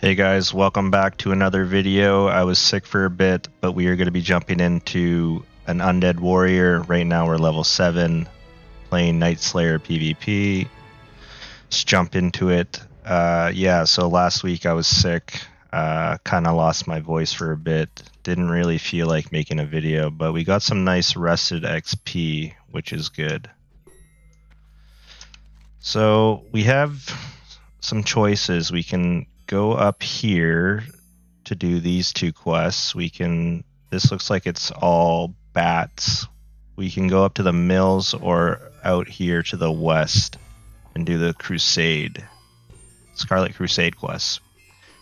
Hey guys, welcome back to another video. I was sick for a bit, but we are going to be jumping into an Undead Warrior. Right now we're level 7, playing Nightslayer PvP. Let's jump into it. So last week I was sick, kind of lost my voice for a bit. Didn't really feel like making a video, but we got some nice rested XP, which is good. So we have some choices. We can go up here to do these two quests. This looks like it's all bats. We can go up to the mills or out here to the west and do the Scarlet Crusade quests.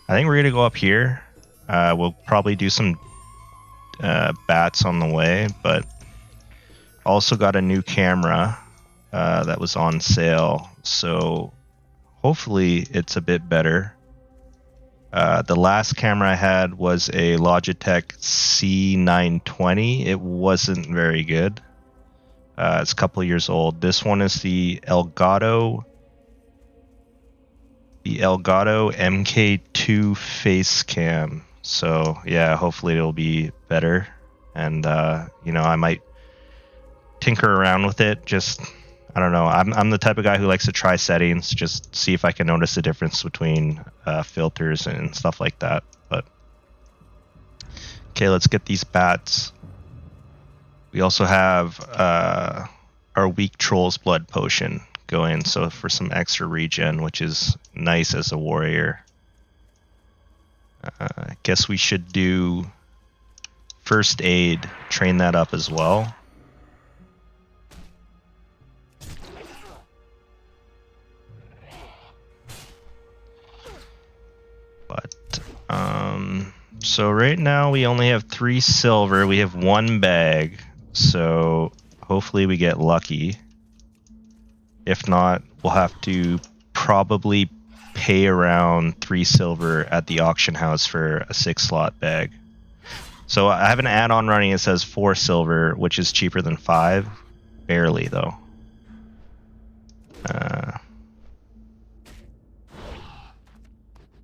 I think we're gonna go up here. We'll probably do some bats on the way, but also got a new camera that was on sale, so hopefully it's a bit better. The last camera I had was a Logitech C920. It wasn't very good. It's a couple years old. This one is the Elgato MK2 face cam. So yeah, hopefully it'll be better. And I might tinker around with it. I don't know. I'm the type of guy who likes to try settings, just see if I can notice the difference between filters and stuff like that. But okay, let's get these bats. We also have our weak troll's blood potion going, so for some extra regen, which is nice as a warrior. I guess we should do first aid, train that up as well. So right now we only have 3 silver. We have 1 bag, so hopefully we get lucky. If not, we'll have to probably pay around 3 silver at the auction house for a 6-slot bag. So I have an add-on running. It says 4 silver, which is cheaper than 5. Barely, though.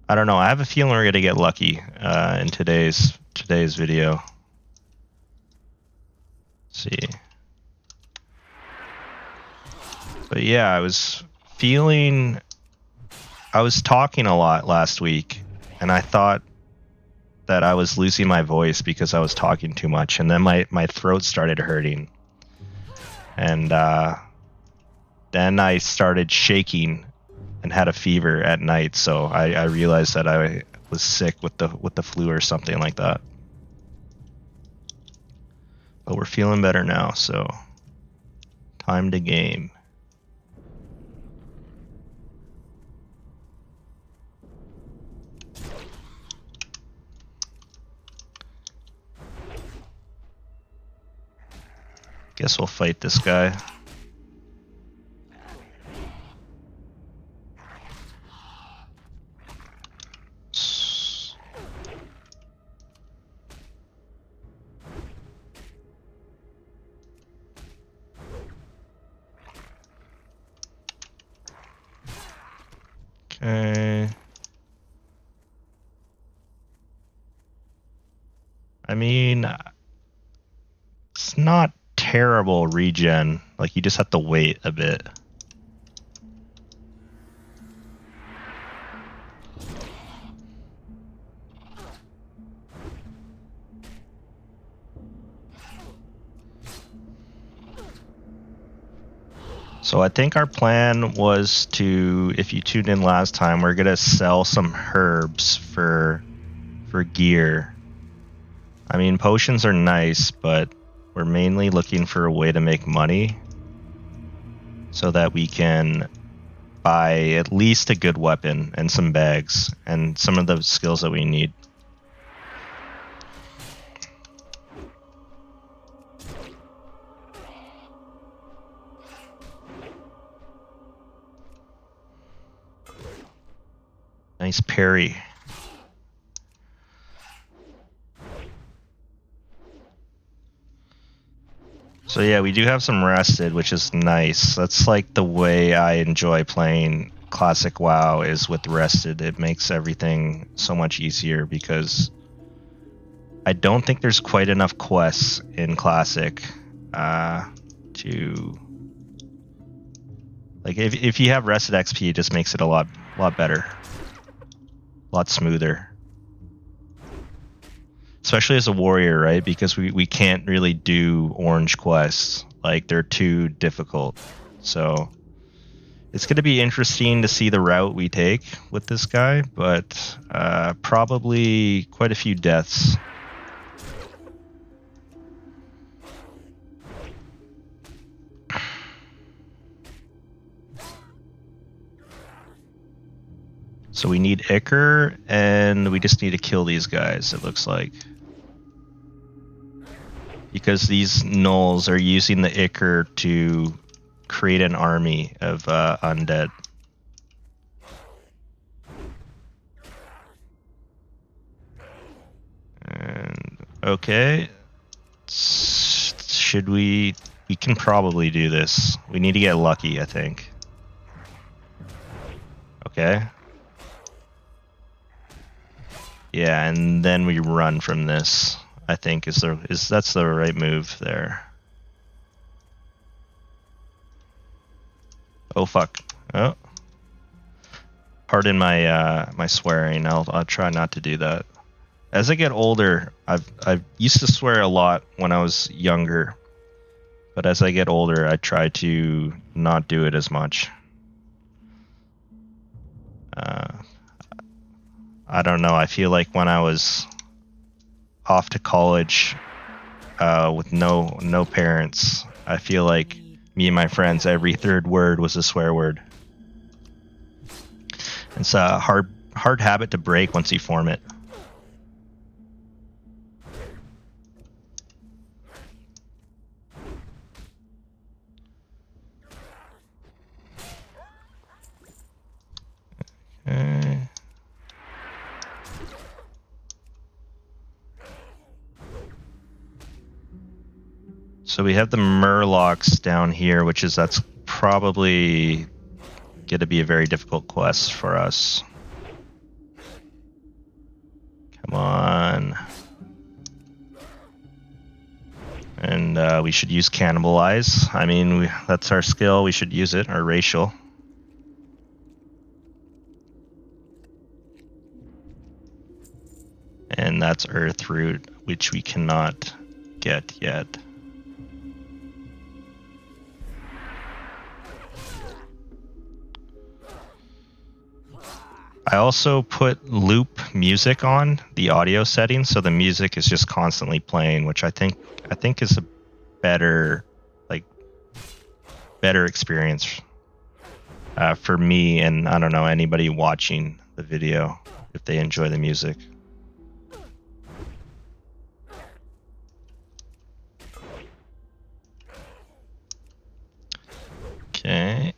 I don't know. I have a feeling we're gonna get lucky in today's video. Let's see. But yeah, I was talking a lot last week, and I thought that I was losing my voice because I was talking too much, and then my throat started hurting, and then I started shaking and had a fever at night, so I realized that I was sick with the flu or something like that. But we're feeling better now, so time to game. Guess we'll fight this guy. Okay. I mean, it's not terrible regen. Like, you just have to wait a bit. So I think our plan was to, if you tuned in last time, we're gonna sell some herbs for gear. I mean, potions are nice, but we're mainly looking for a way to make money so that we can buy at least a good weapon and some bags and some of the skills that we need. Nice parry. So yeah, we do have some rested, which is nice. That's like the way I enjoy playing Classic WoW is with Rested. It makes everything so much easier because I don't think there's quite enough quests in Classic to like if you have Rested XP, it just makes it a lot better, a lot smoother. Especially as a warrior, right? Because we can't really do orange quests. Like, they're too difficult. So it's going to be interesting to see the route we take with this guy, but probably quite a few deaths. So we need Ichor, and we just need to kill these guys, it looks like. Because these gnolls are using the Ichor to create an army of undead. And okay, should we can probably do this. We need to get lucky, I think. Okay. Yeah, and then we run from this, I think that's the right move there. Oh fuck. Oh. Pardon my my swearing. I'll try not to do that. As I get older, I've used to swear a lot when I was younger. But as I get older, I try to not do it as much. I don't know. I feel like when I was off to college with no parents, I feel like me and my friends, every third word was a swear word. It's a hard habit to break once you form it. Okay. So we have the Murlocs down here, that's probably going to be a very difficult quest for us. Come on. And we should use Cannibalize. I mean, that's our skill. We should use it, our racial. And that's Earth Root, which we cannot get yet. I also put loop music on the audio settings, so the music is just constantly playing, which I think is a better experience for me, and I don't know, anybody watching the video if they enjoy the music. Okay.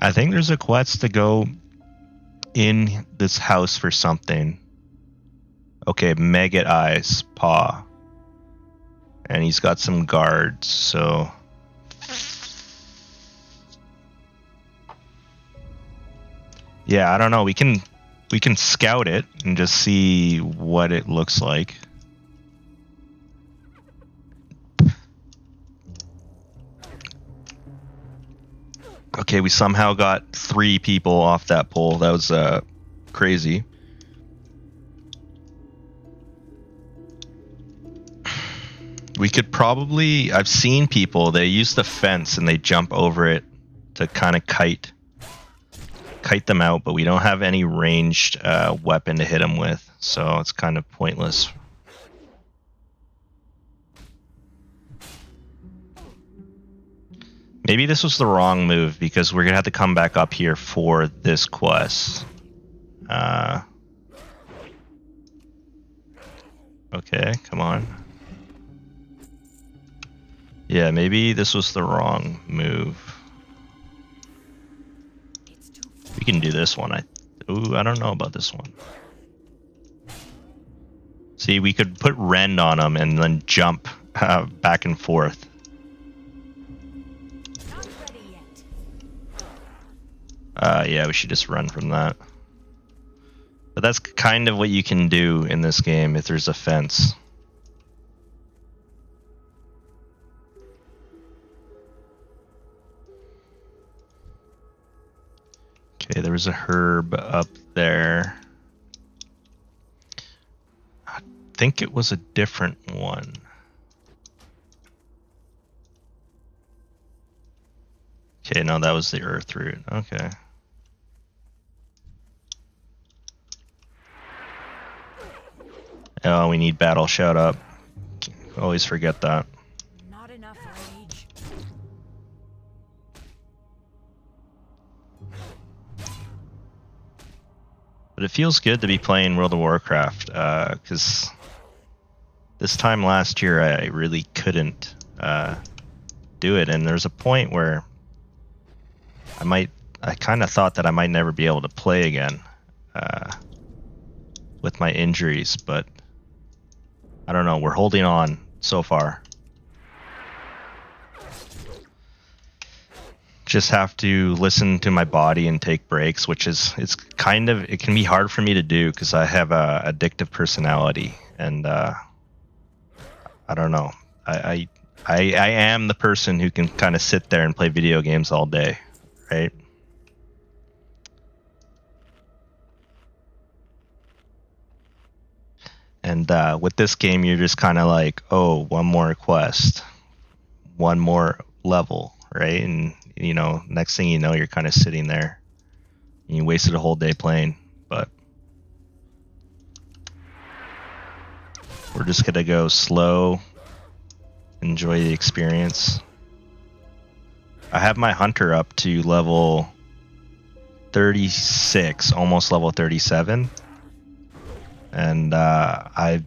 I think there's a quest to go in this house for something. Okay, Maggot Eyes Paw. And he's got some guards, so... Yeah, I don't know. We can scout it and just see what it looks like. Okay, we somehow got 3 people off that pole. That was crazy. We could probably... I've seen people, they use the fence and they jump over it to kind of kite them out, but we don't have any ranged weapon to hit them with, so it's kind of pointless. Maybe this was the wrong move, because we're gonna have to come back up here for this quest. Okay, come on. Yeah, maybe this was the wrong move. We can do this one. I don't know about this one. See, we could put rend on him and then jump back and forth. Yeah, we should just run from that. But that's kind of what you can do in this game if there's a fence. Okay, there was a herb up there. I think it was a different one. Okay, no, that was the earth root. Okay. Oh, we need battle shout up. Always forget that. Not enough rage. But it feels good to be playing World of Warcraft, because this time last year I really couldn't do it, and there's a point where I kind of thought that I might never be able to play again with my injuries, but I don't know, we're holding on so far. Just have to listen to my body and take breaks, which is it can be hard for me to do because I have a addictive personality, and I don't know. I am the person who can kind of sit there and play video games all day, right? And with this game, you're just kind of like, oh, one more quest, one more level, right? And, you know, next thing you know, you're kind of sitting there. And you wasted a whole day playing, but we're just going to go slow, enjoy the experience. I have my hunter up to level 36, almost level 37. And I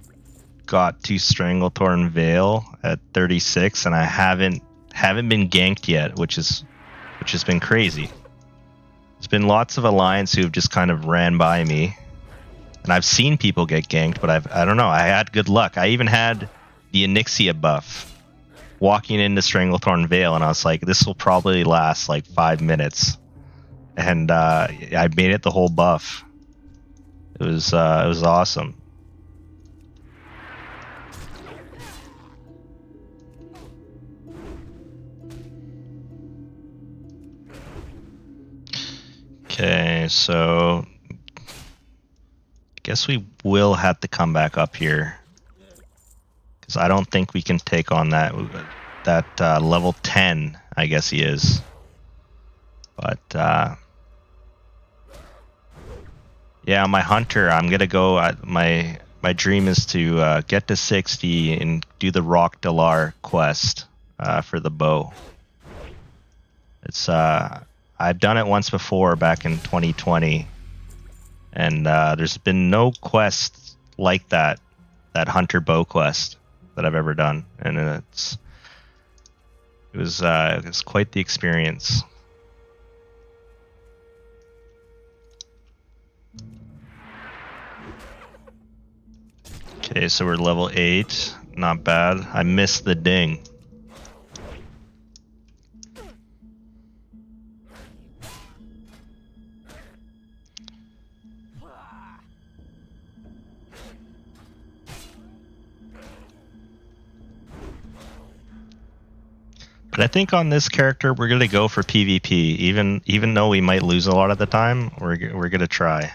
got to Stranglethorn Vale at 36, and I haven't been ganked yet, which has been crazy. There's been lots of Alliance who have just kind of ran by me, and I've seen people get ganked, but I don't know. I had good luck. I even had the Onyxia buff walking into Stranglethorn Vale, and I was like, this will probably last like 5 minutes, and I made it the whole buff. It was awesome. Okay, so I guess we will have to come back up here because I don't think we can take on that level 10. I guess he is, but yeah, my hunter, I'm gonna go. My dream is to get to 60 and do the Rock Dalar quest for the bow. It's I've done it once before back in 2020, and there's been no quest like that hunter bow quest that I've ever done, and it was quite the experience. Okay, so we're level 8. Not bad. I missed the ding. But I think on this character we're gonna go for PvP, even though we might lose a lot of the time. We're gonna try.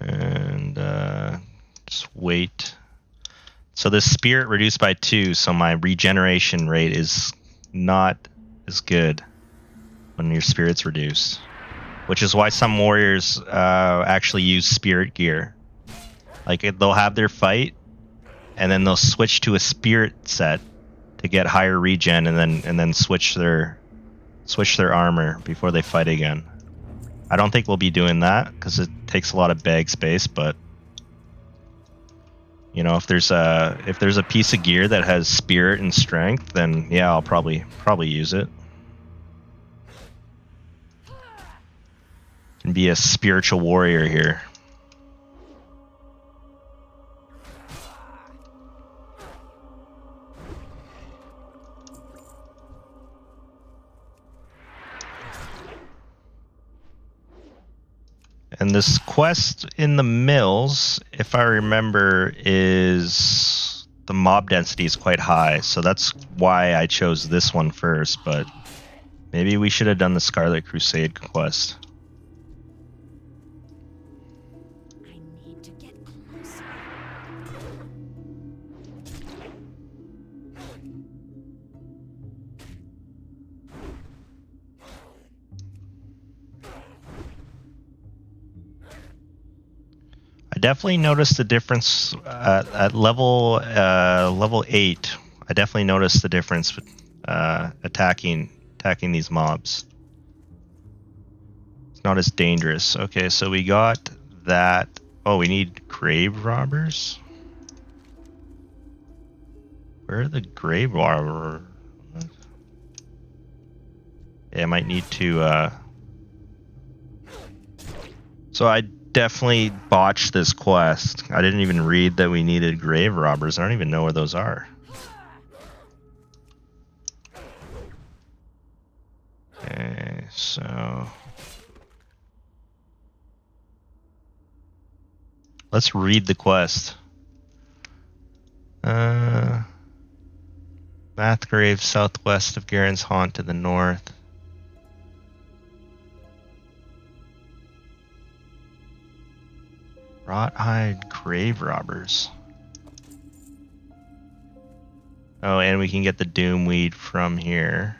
And just wait. So this spirit reduced by 2, so my regeneration rate is not as good when your spirit's reduced, which is why some warriors actually use spirit gear. Like they'll have their fight, and then they'll switch to a spirit set to get higher regen, and then switch their armor before they fight again. I don't think we'll be doing that because it takes a lot of bag space, but You know, if there's a piece of gear that has spirit and strength, then yeah, I'll probably use it. Can be a spiritual warrior here. And this quest in the mills, if I remember, is the mob density is quite high, so that's why I chose this one first, but maybe we should have done the Scarlet Crusade quest. I need to get closer. I definitely noticed the difference at level 8. I definitely noticed the difference with attacking these mobs. It's not as dangerous. Okay, so we got that. Oh, we need grave robbers. Where are the grave robbers? Yeah, I might need to. So I definitely botched this quest. I didn't even read that we needed grave robbers. I don't even know where those are. Okay, so let's read the quest. Mathgrave, southwest of Garen's Haunt to the north. Wroughthide grave robbers. Oh, and we can get the Doomweed from here.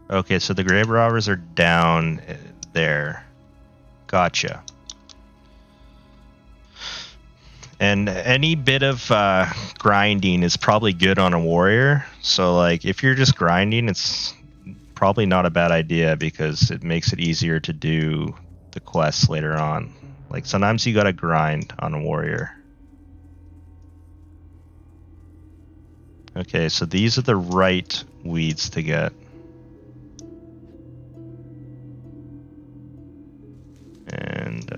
Okay, so the grave robbers are down there. Gotcha. And any bit of grinding is probably good on a warrior. So, like, if you're just grinding, it's probably not a bad idea because it makes it easier to do the quests later on. Like, sometimes you gotta grind on a warrior. Okay, so these are the right weeds to get. And,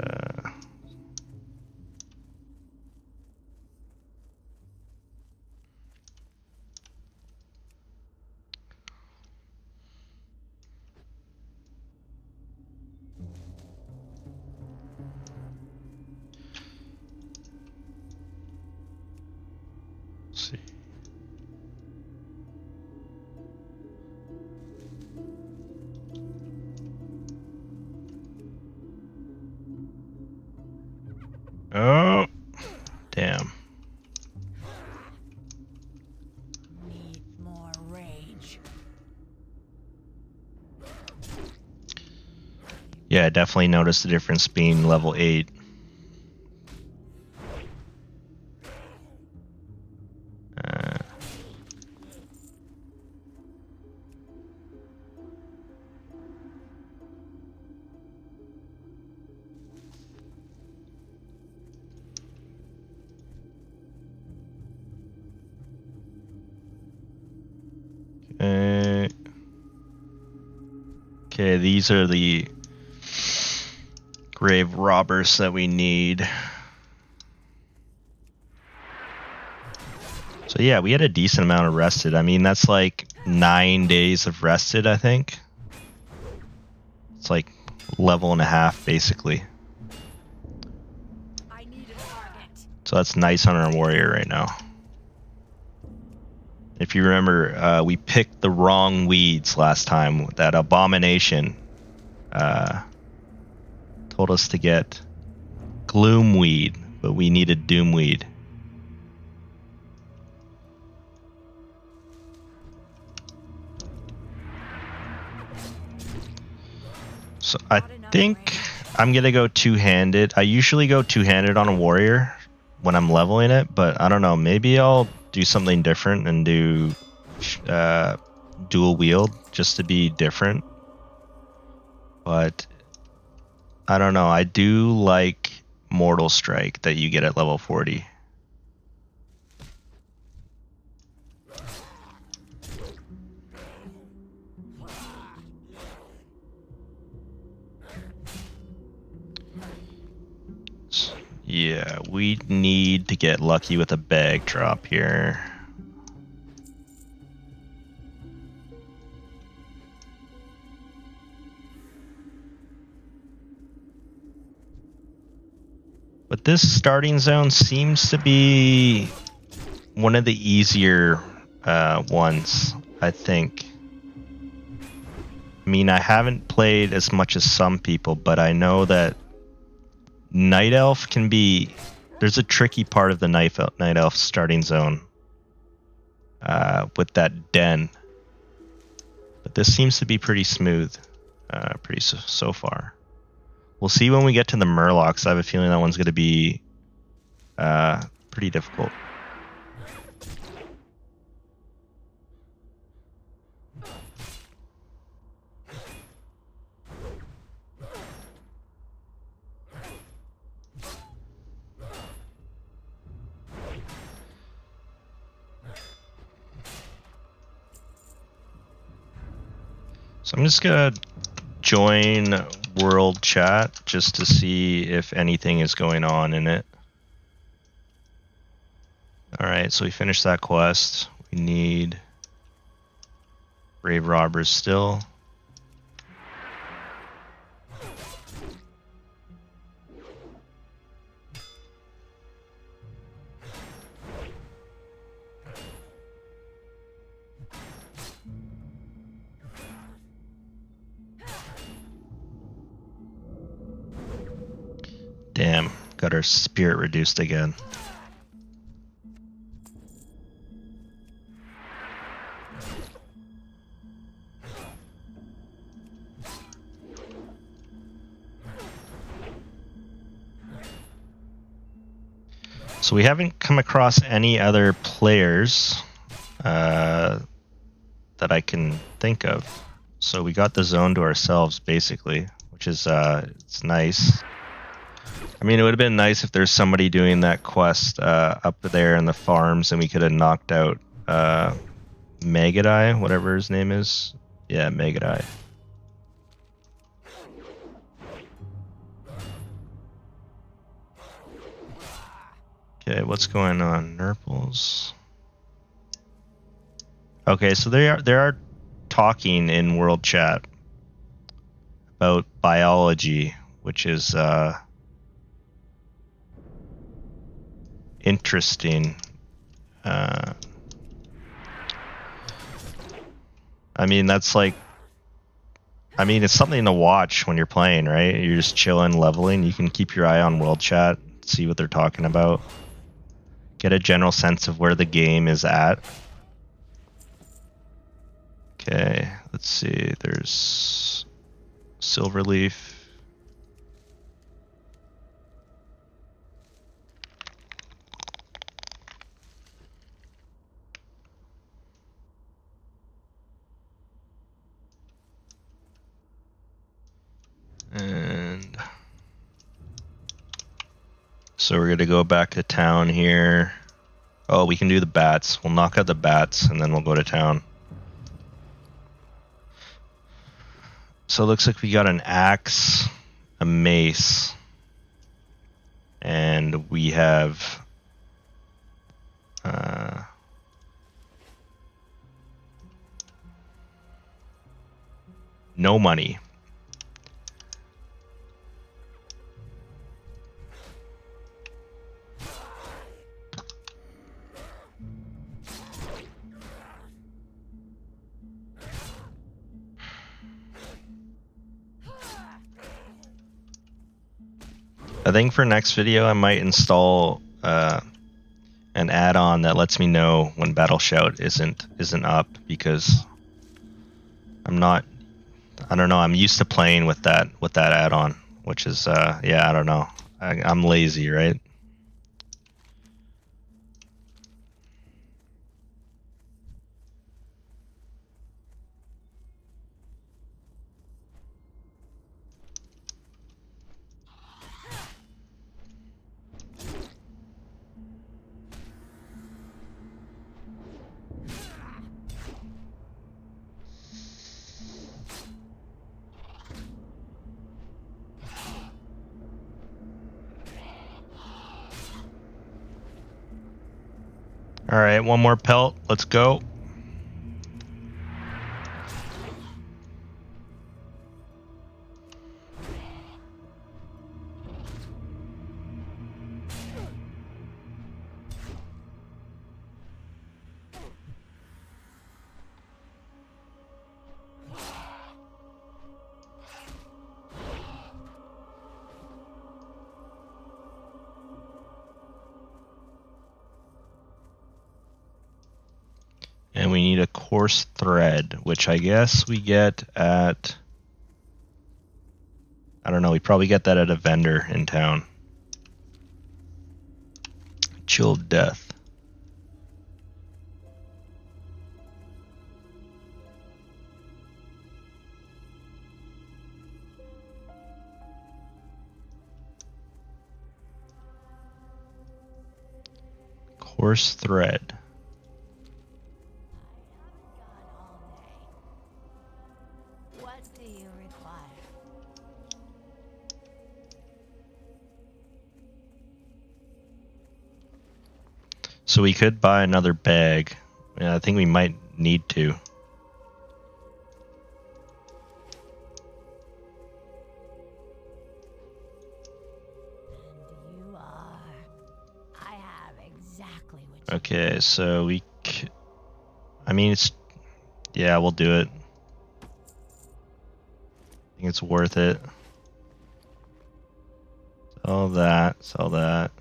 let's see. Oh, damn. Need more rage. Yeah, I definitely noticed the difference being level 8. Okay, these are the grave robbers that we need. So yeah, we had a decent amount of rested. I mean, that's like 9 days of rested, I think. It's like level and a half, basically. I need a target. So that's nice on our warrior right now. If you remember, we picked the wrong weeds last time. That abomination told us to get gloomweed, but we needed doomweed. So I think I'm gonna go two-handed. I usually go two-handed on a warrior when I'm leveling it, but I don't know. Maybe I'll do something different and do dual wield just to be different. But I don't know. I do like Mortal Strike that you get at level 40. Yeah, we need to get lucky with a bag drop here. But this starting zone seems to be one of the easier ones, I think. I mean, I haven't played as much as some people, but I know that Night Elf can be... There's a tricky part of the Night Elf starting zone with that den. But this seems to be pretty smooth, so far. We'll see when we get to the Murlocs. I have a feeling that one's going to be pretty difficult. So I'm just going to join world chat just to see if anything is going on in it. Alright, so we finished that quest. We need Brave Robbers still. Damn, got our spirit reduced again. So we haven't come across any other players that I can think of. So we got the zone to ourselves, basically, which is it's nice. I mean, it would have been nice if there's somebody doing that quest up there in the farms and we could have knocked out Megadai, whatever his name is. Yeah, Megadai. Okay, what's going on? Nurples. Okay, so they are talking in world chat about biology, which is interesting. I mean, that's like, I mean, it's something to watch when you're playing, right? You're just chilling, leveling. You can keep your eye on world chat, see what they're talking about, get a general sense of where the game is at. Okay, let's see. There's Silverleaf. And so we're going to go back to town here. Oh, we can do the bats. We'll knock out the bats and then we'll go to town. So it looks like we got an axe, a mace, and we have no money. I think for next video I might install an add-on that lets me know when Battle Shout isn't up, because I don't know, I'm used to playing with that add-on, which is yeah, I don't know. I'm lazy, right? All right, one more pelt. Let's go. And we need a coarse thread, which I guess we get at... I don't know, we probably get that at a vendor in town. Chilled Death. Coarse thread. What do you require? So we could buy another bag. Yeah, I think we might need to. And you are. I have exactly what you Okay, so I mean, it's... Yeah, we'll do it. I think it's worth it. Sell that, sell that.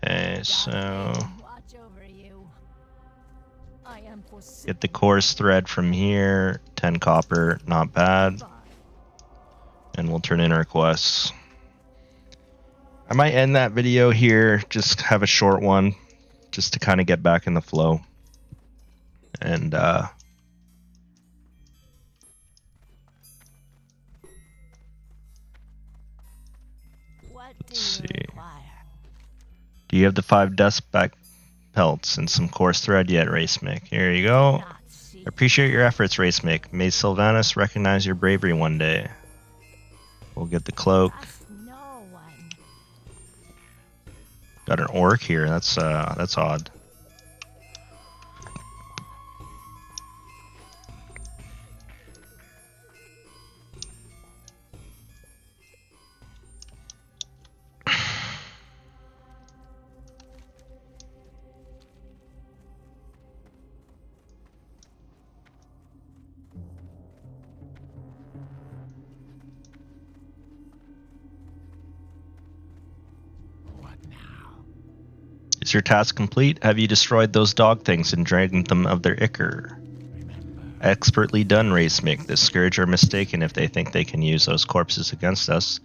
Okay, so watch over you. I am get the coarse thread from here. 10 copper, not bad. And we'll turn in our quests. I might end that video here, just have a short one, just to kind of get back in the flow. And What do let's you see. require? Do you have the 5 dustback pelts and some coarse thread yet, Racemic? Here you go. Not see. Appreciate your efforts, Racemic. May Sylvanas recognize your bravery one day. We'll get the cloak. Trust no one. Got an orc here. That's odd. What now? Is your task complete? Have you destroyed those dog things and drained them of their ichor? Remember, Expertly done, Racemic. The Scourge are mistaken if they think they can use those corpses against us.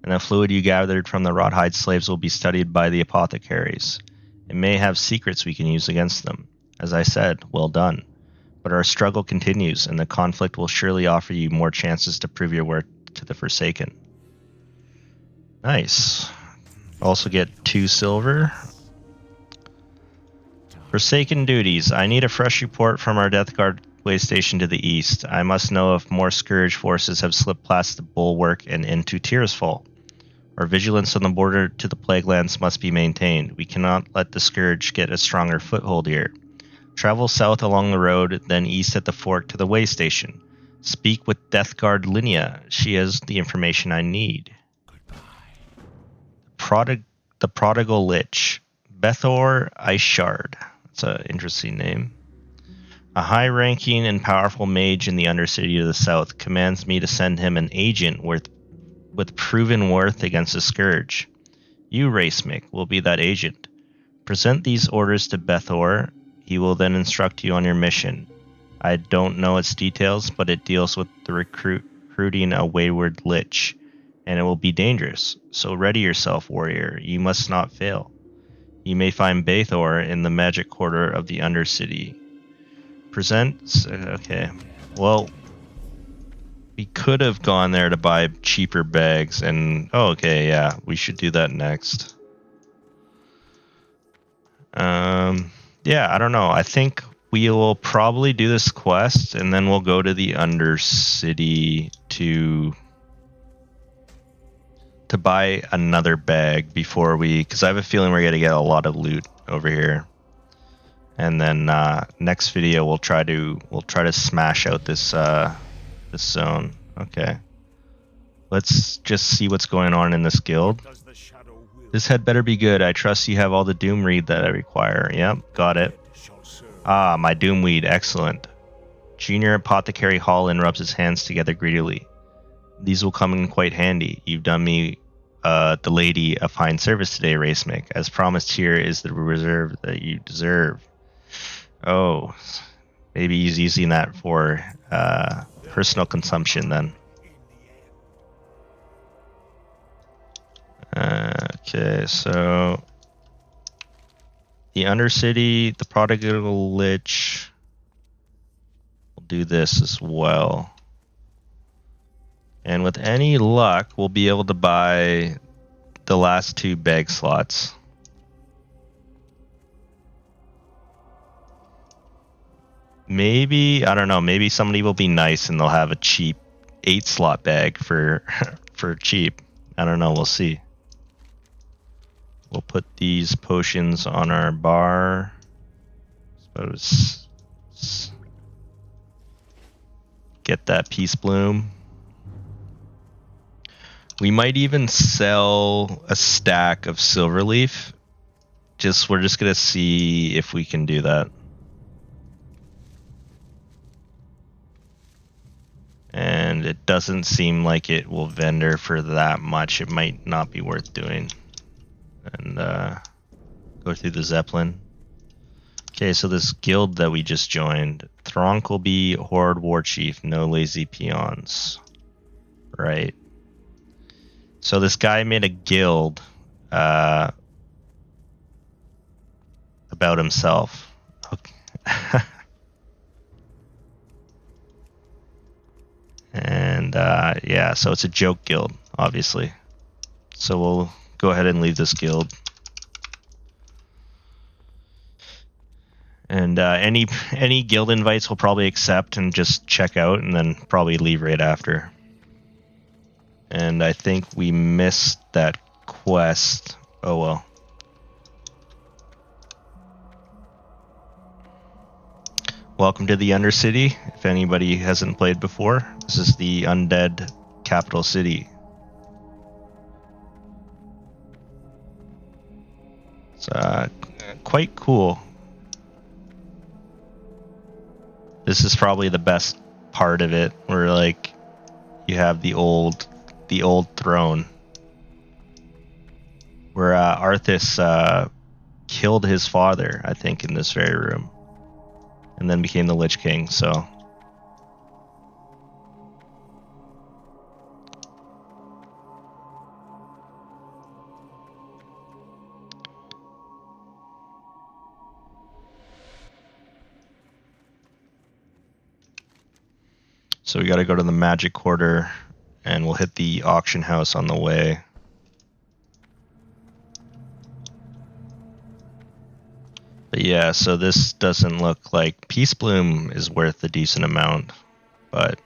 And the fluid you gathered from the wrought-hide slaves will be studied by the apothecaries. It may have secrets we can use against them. As I said, well done. But our struggle continues, and the conflict will surely offer you more chances to prove your worth to the Forsaken. Nice. Also get 2 silver. Forsaken duties. I need a fresh report from our Death Guard way station to the east. I must know if more Scourge forces have slipped past the bulwark and into Tearsfall. Our vigilance on the border to the Plaguelands must be maintained. We cannot let the Scourge get a stronger foothold here. Travel south along the road, then east at the fork to the way station. Speak with Death Guard Linnea. She has the information I need. The Prodigal Lich. Bethor Ishard. That's an interesting name. A high-ranking and powerful mage in the Undercity to the south commands me to send him an agent with proven worth against the Scourge. You, Racemic, will be that agent. Present these orders to Bethor. He will then instruct you on your mission. I don't know its details, but it deals with the recruiting a wayward lich, and it will be dangerous. So ready yourself, warrior. You must not fail. You may find Bethor in the magic quarter of the Undercity. Presents. Okay. Well, we could have gone there to buy cheaper bags, and okay, yeah, we should do that next. Yeah, I don't know. I think we will probably do this quest, and then we'll go to the Undercity to buy another bag before because I have a feeling we're gonna get a lot of loot over here. And then next video we'll try to smash out this this zone. Okay. Let's just see what's going on in this guild. This had better be good. I trust you have all the doom reed that I require. Yep, got it. Ah, my doom weed, excellent. Junior Apothecary Holland rubs his hands together greedily. These will come in quite handy. You've done me, the lady, a fine service today, Racemic. As promised, here is the reserve that you deserve. Oh, maybe he's using that for personal consumption then. Okay, so the Undercity, the Prodigal Lich. We'll do this as well. And with any luck, we'll be able to buy the last 2 bag slots. Maybe, I don't know, maybe somebody will be nice and they'll have a cheap 8-slot bag for for cheap. I don't know, we'll see. We'll put these potions on our bar. Suppose get that Peace Bloom. We might even sell a stack of Silverleaf. We're just gonna see if we can do that. And it doesn't seem like it will vendor for that much. It might not be worth doing. And go through the Zeppelin. Okay, so this guild that we just joined, Thronk will be Horde War Chief, no lazy peons. Right. So this guy made a guild about himself. Okay. And yeah, so it's a joke guild, obviously. So we'll go ahead and leave this guild. And any guild invites we'll probably accept and just check out, and then probably leave right after. And I think we missed that quest. Oh well. Welcome to the Undercity. If anybody hasn't played before, this is the Undead capital city. It's quite cool. This is probably the best part of it, where like you have the old throne, where Arthas killed his father, I think, in this very room, and then became the Lich King. So we got to go to the Magic Quarter, and we'll hit the auction house on the way. But yeah, so this doesn't look like Peace Bloom is worth a decent amount, but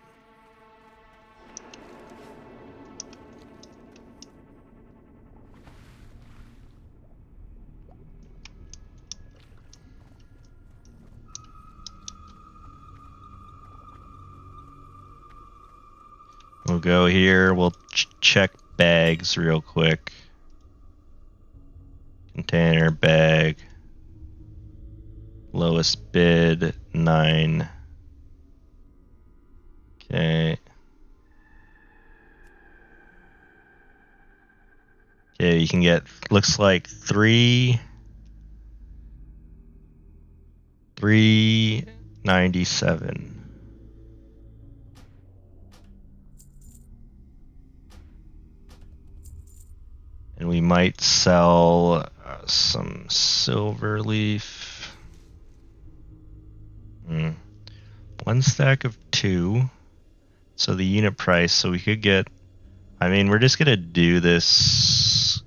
we'll go here. We'll check bags real quick. Container bag. Lowest bid 9. Okay. Okay, you can get, looks like 397. And we might sell some Silverleaf. 1 stack of 2. So the unit price, so we could get, I mean, we're just gonna do this.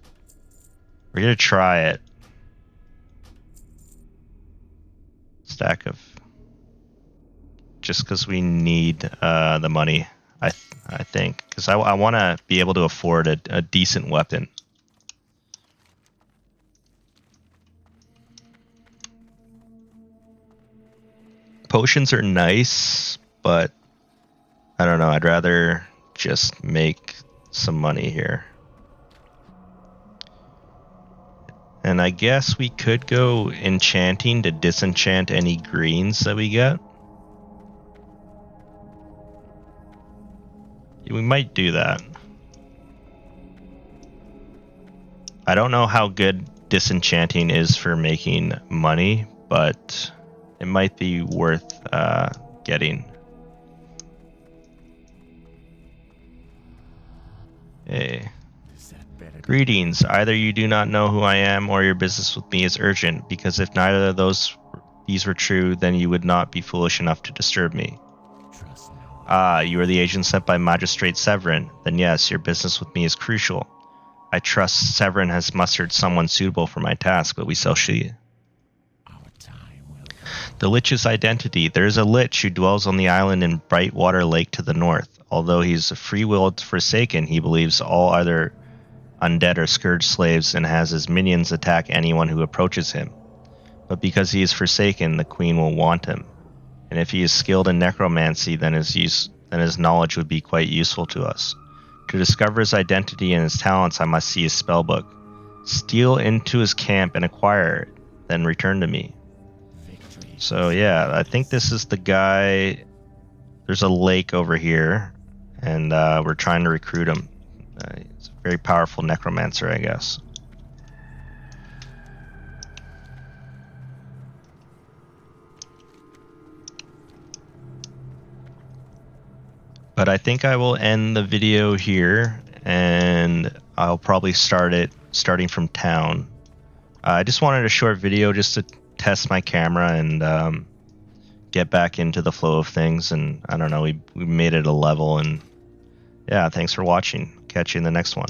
We're gonna try it. Stack of just because we need the money. I think because I want to be able to afford a decent weapon. Potions are nice, but I don't know. I'd rather just make some money here. And I guess we could go enchanting to disenchant any greens that we get. We might do that. I don't know how good disenchanting is for making money, but it might be worth getting. Hey. Greetings. Either you do not know who I am, or your business with me is urgent, because if neither of these were true, then you would not be foolish enough to disturb me. Ah, you are the agent sent by Magistrate Severin. Then yes, your business with me is crucial. I trust Severin has mustered someone suitable for my task, but we shall see. The Lich's identity. There is a Lich who dwells on the island in Brightwater Lake to the north. Although he's a free-willed Forsaken, he believes all either undead or scourged slaves and has his minions attack anyone who approaches him. But because he is Forsaken, the Queen will want him. And if he is skilled in necromancy, then his knowledge would be quite useful to us. To discover his identity and his talents, I must see his spellbook. Steal into his camp and acquire it, then return to me. So yeah, I think this is the guy. There's a lake over here, and we're trying to recruit him. He's a very powerful necromancer, I guess. But I think I will end the video here, and I'll probably starting from town. I just wanted a short video just to test my camera and get back into the flow of things. And I don't know, we made it a level, and yeah, thanks for watching. Catch you in the next one.